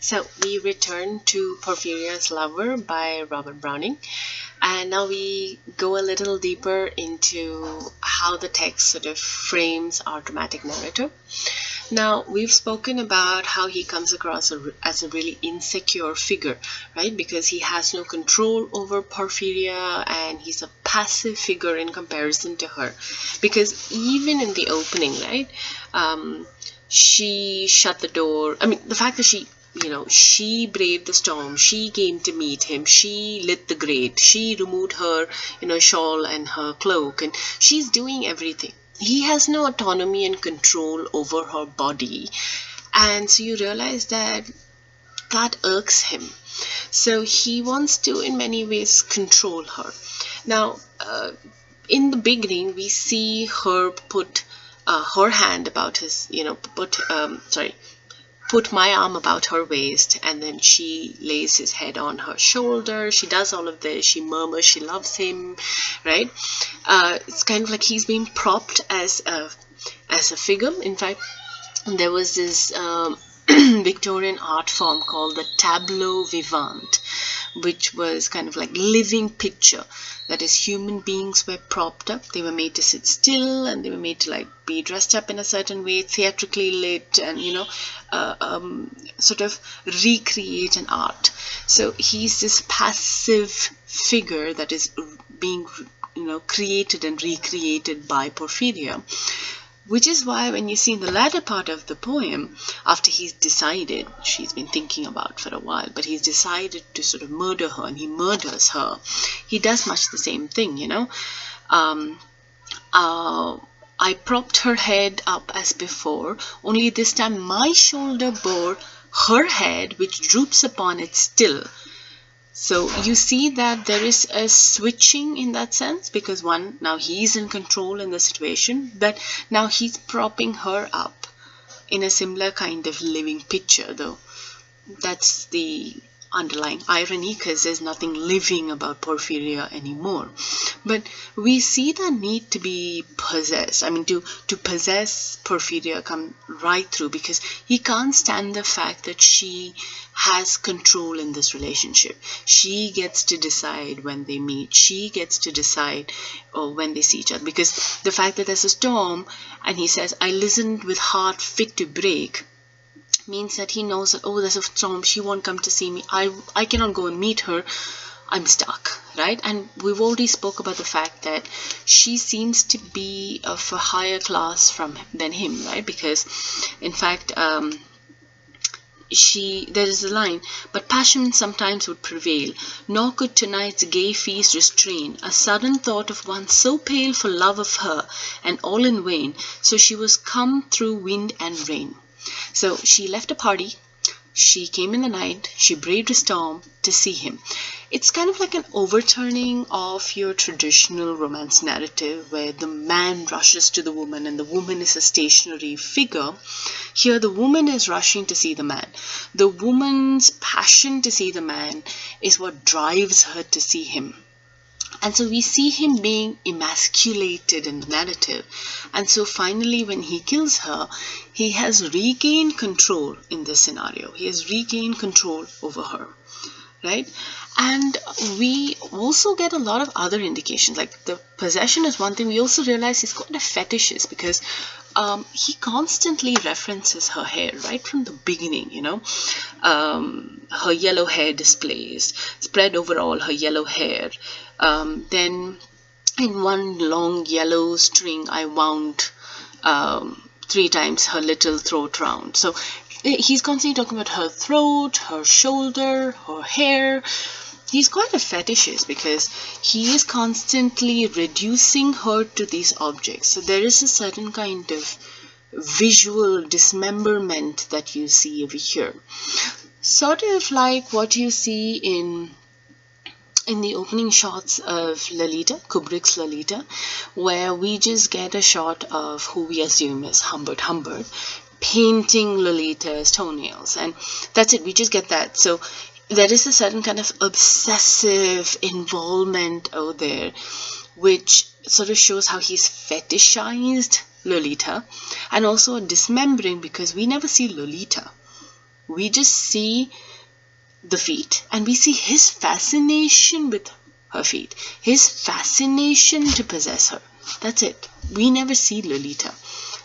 So we return to Porphyria's Lover by Robert Browning, and now we go a little deeper into how the text sort of frames our dramatic narrative. Now, we've spoken about how he comes across as a really insecure figure, right? Because he has no control over Porphyria and he's a passive figure in comparison to her. Because even in the opening, right, she shut the door. I mean, the fact that she braved the storm, she came to meet him, she lit the grate, she removed her, shawl and her cloak, and she's doing everything. He has no autonomy and control over her body, and so you realize that irks him. So he wants to, in many ways, control her. Now, in the beginning, we see her put her hand about his, put my arm about her waist, and then she lays his head on her shoulder. She does all of this. She murmurs she loves him, right? It's kind of like he's being propped as a figure. In fact, there was this Victorian art form called the tableau vivant, which was kind of like living picture. That is, human beings were propped up. They were made to sit still, and they were made to like be dressed up in a certain way, theatrically lit, and sort of recreate an art. So he's this passive figure that is being created and recreated by Porphyria. Which is why when you see in the latter part of the poem, after he's decided, she's been thinking about for a while, but he's decided to sort of murder her, and he murders her, he does much the same thing, I propped her head up as before, only this time my shoulder bore her head, which droops upon it still. So you see that there is a switching in that sense, because one, now he's in control in the situation, but now he's propping her up in a similar kind of living picture, though that's the underlying irony, because there's nothing living about Porphyria anymore. But we see the need to be possessed. I mean, to possess Porphyria come right through, because he can't stand the fact that she has control in this relationship. She gets to decide when they meet. She gets to decide when they see each other. Because the fact that there's a storm, and he says, I listened with heart fit to break, means that he knows that, oh, there's a storm, she won't come to see me, I cannot go and meet her, I'm stuck, right? And we've already spoke about the fact that she seems to be of a higher class than him, right? Because in fact, there is a line, but passion sometimes would prevail, nor could tonight's gay feast restrain a sudden thought of one so pale for love of her, and all in vain, so she was come through wind and rain. So she left a party, she came in the night, she braved a storm to see him. It's kind of like an overturning of your traditional romance narrative where the man rushes to the woman and the woman is a stationary figure. Here the woman is rushing to see the man. The woman's passion to see the man is what drives her to see him. And so we see him being emasculated in the narrative. And so finally, when he kills her, he has regained control in this scenario. He has regained control over her, right? And we also get a lot of other indications. Like the possession is one thing. We also realize he's quite a fetishist, because he constantly references her hair right from the beginning, her yellow hair displays, spread over all her yellow hair. Then in one long yellow string, I wound 3 times her little throat round. So he's constantly talking about her throat, her shoulder, her hair. He's quite a fetishist because he is constantly reducing her to these objects. So there is a certain kind of visual dismemberment that you see over here. Sort of like what you see in the opening shots of Lolita, Kubrick's Lolita, where we just get a shot of who we assume is Humbert painting Lolita's toenails, and that's it. We just get that. So there is a certain kind of obsessive involvement out there, which sort of shows how he's fetishized Lolita, and also a dismembering, because we never see Lolita. We just see the feet, and we see his fascination with her feet, his fascination to possess her. That's it. We never see Lolita,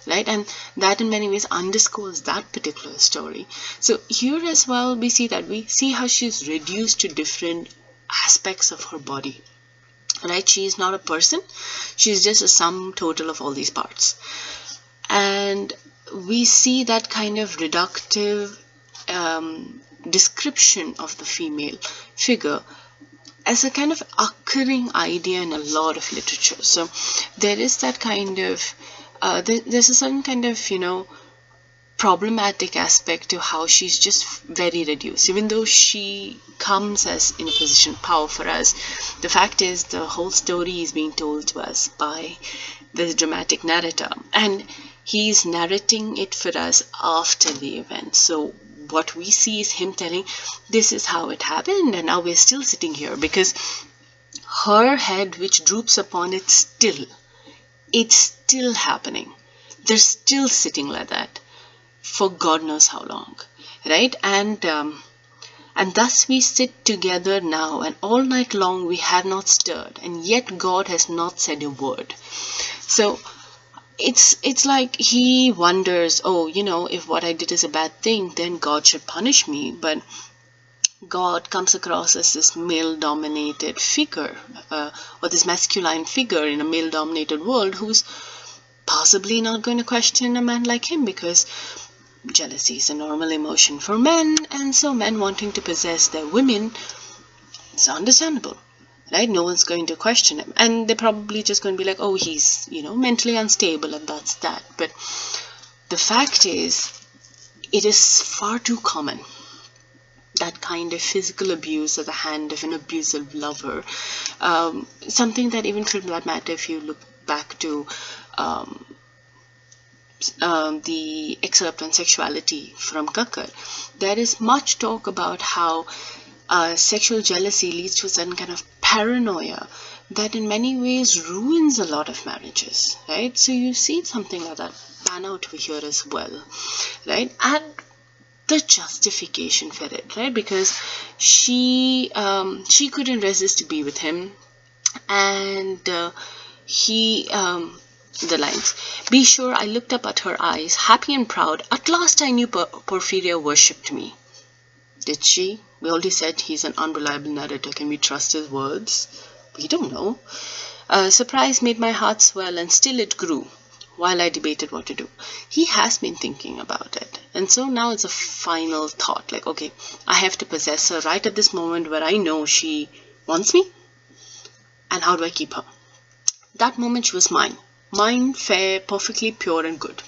right? And that in many ways underscores that particular story. So here as well, we see how she's reduced to different aspects of her body, right? She is not a person, she's just a sum total of all these parts. And we see that kind of reductive description of the female figure as a kind of occurring idea in a lot of literature. So there is that kind of there's a certain kind of problematic aspect to how she's just very reduced, even though she comes as in a position of power for us. The fact is, the whole story is being told to us by the dramatic narrator, and he's narrating it for us after the event. So what we see is him telling, this is how it happened, and now we're still sitting here, because her head, which droops upon it, it's still happening. They're still sitting like that for God knows how long, right? And thus we sit together now, and all night long we have not stirred, and yet God has not said a word. So it's like he wonders, if what I did is a bad thing, then God should punish me. But God comes across as this male-dominated figure, or this masculine figure in a male-dominated world, who's possibly not going to question a man like him, because jealousy is a normal emotion for men, and so men wanting to possess their women, it's understandable, right? No one's going to question him, and they're probably just going to be like, oh, he's mentally unstable, and that's that. But the fact is, it is far too common, that kind of physical abuse at the hand of an abusive lover. Something that, even for that matter, if you look back to the excerpt on sexuality from Kakkar, there is much talk about how sexual jealousy leads to a certain kind of paranoia that in many ways ruins a lot of marriages, right? So you see something like that pan out over here as well, right? And the justification for it, right? Because she couldn't resist to be with him, and he the lines, be sure I looked up at her eyes, happy and proud. At last I knew Porphyria worshipped me. Did she? We already said he's an unreliable narrator. Can we trust his words? We don't know. Surprise made my heart swell, and still it grew while I debated what to do. He has been thinking about it, and so now it's a final thought, like, okay, I have to possess her right at this moment where I know she wants me, and how do I keep her? That moment she was mine, fair, perfectly pure and good.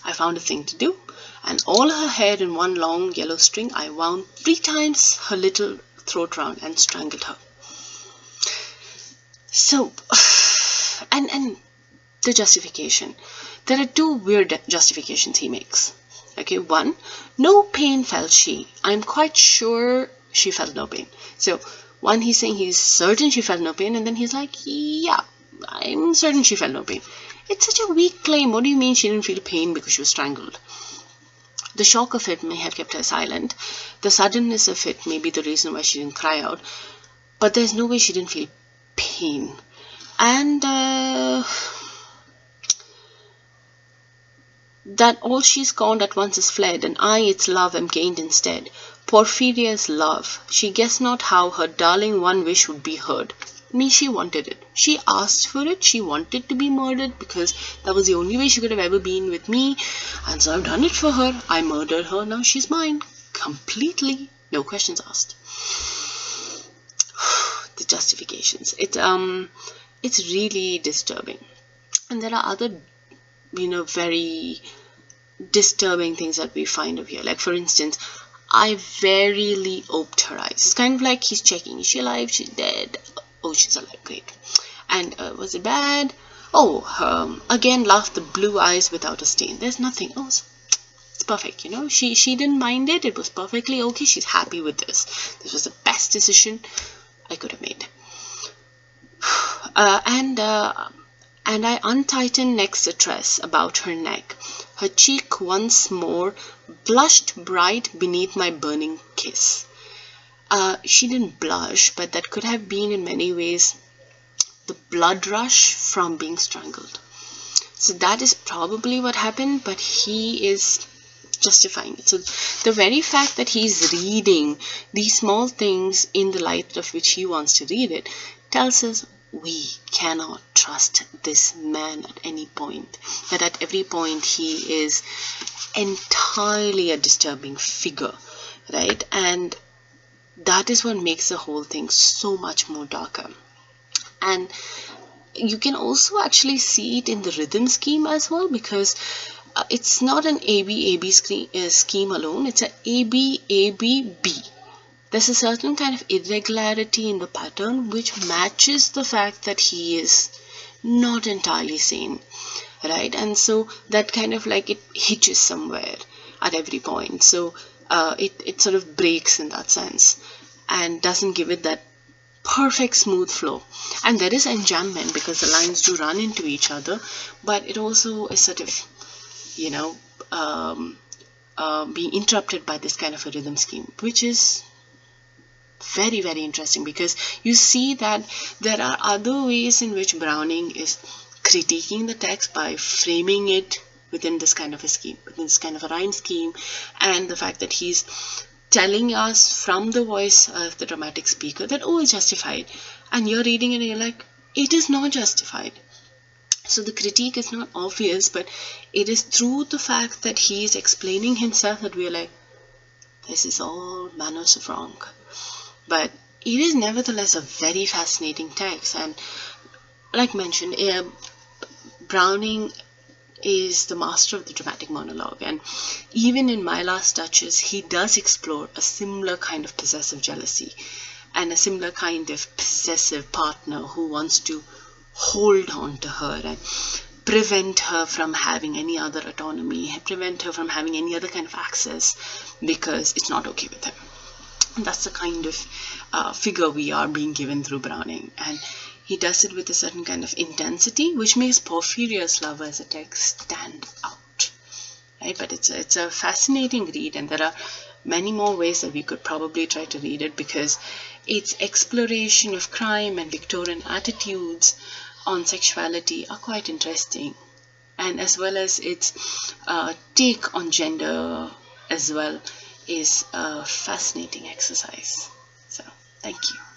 I found a thing to do, and all her hair in one long yellow string I wound 3 times her little throat round and strangled her. So, and the justification. There are 2 weird justifications he makes. Okay, 1, no pain felt she. I'm quite sure she felt no pain. So, 1, he's saying he's certain she felt no pain, and then he's like, yeah, I'm certain she felt no pain. It's such a weak claim. What do you mean she didn't feel pain because she was strangled? The shock of it may have kept her silent. The suddenness of it may be the reason why she didn't cry out. But there's no way she didn't feel pain. And that all she's scorned at once is fled, and I, its love, am gained instead. Porphyria's love. She guessed not how her darling one wish would be heard. Me, she wanted it. She asked for it. She wanted to be murdered because that was the only way she could have ever been with me. And so I've done it for her. I murdered her. Now she's mine. Completely. No questions asked. The justifications. It's really disturbing. And there are other, very disturbing things that we find over here. Like, for instance, I warily oped her eyes. It's kind of like he's checking. Is she alive? She's dead. Oh, she's alive. Great. And was it bad? Oh, again, laughed the blue eyes without a stain. There's nothing. Oh, it's perfect. She didn't mind it. It was perfectly okay. She's happy with this. This was the best decision I could have made. And I untightened next the tress about her neck. her cheek once more blushed bright beneath my burning kiss. She didn't blush, but that could have been in many ways the blood rush from being strangled. So that is probably what happened, but he is justifying it. So the very fact that he's reading these small things in the light of which he wants to read it tells us we cannot trust this man at any point. That at every point he is entirely a disturbing figure, right? And that is what makes the whole thing so much more darker. And you can also actually see it in the rhythm scheme as well, because it's not an ABAB scheme alone, it's an ABABB. There's a certain kind of irregularity in the pattern which matches the fact that he is not entirely sane, right? And so that kind of like it hitches somewhere at every point. So it sort of breaks in that sense and doesn't give it that perfect smooth flow. And there is enjambment because the lines do run into each other, but it also is sort of, being interrupted by this kind of a rhythm scheme, which is very, very interesting, because you see that there are other ways in which Browning is critiquing the text by framing it within this kind of a scheme, within this kind of a rhyme scheme, and the fact that he's telling us from the voice of the dramatic speaker that, oh, it's justified, and you're reading it and you're like, it is not justified. So the critique is not obvious, but it is through the fact that he is explaining himself that we're like, this is all manners of wrong. But it is nevertheless a very fascinating text, and like mentioned, Browning is the master of the dramatic monologue, and even in My Last Touches he does explore a similar kind of possessive jealousy and a similar kind of possessive partner who wants to hold on to her and prevent her from having any other autonomy, prevent her from having any other kind of access, because it's not okay with him. And that's the kind of figure we are being given through Browning, and he does it with a certain kind of intensity which makes Porphyria's Love as a text stand out, right? But it's a fascinating read, and there are many more ways that we could probably try to read it, because its exploration of crime and Victorian attitudes on sexuality are quite interesting, and as well as its take on gender as well is a fascinating exercise. So thank you.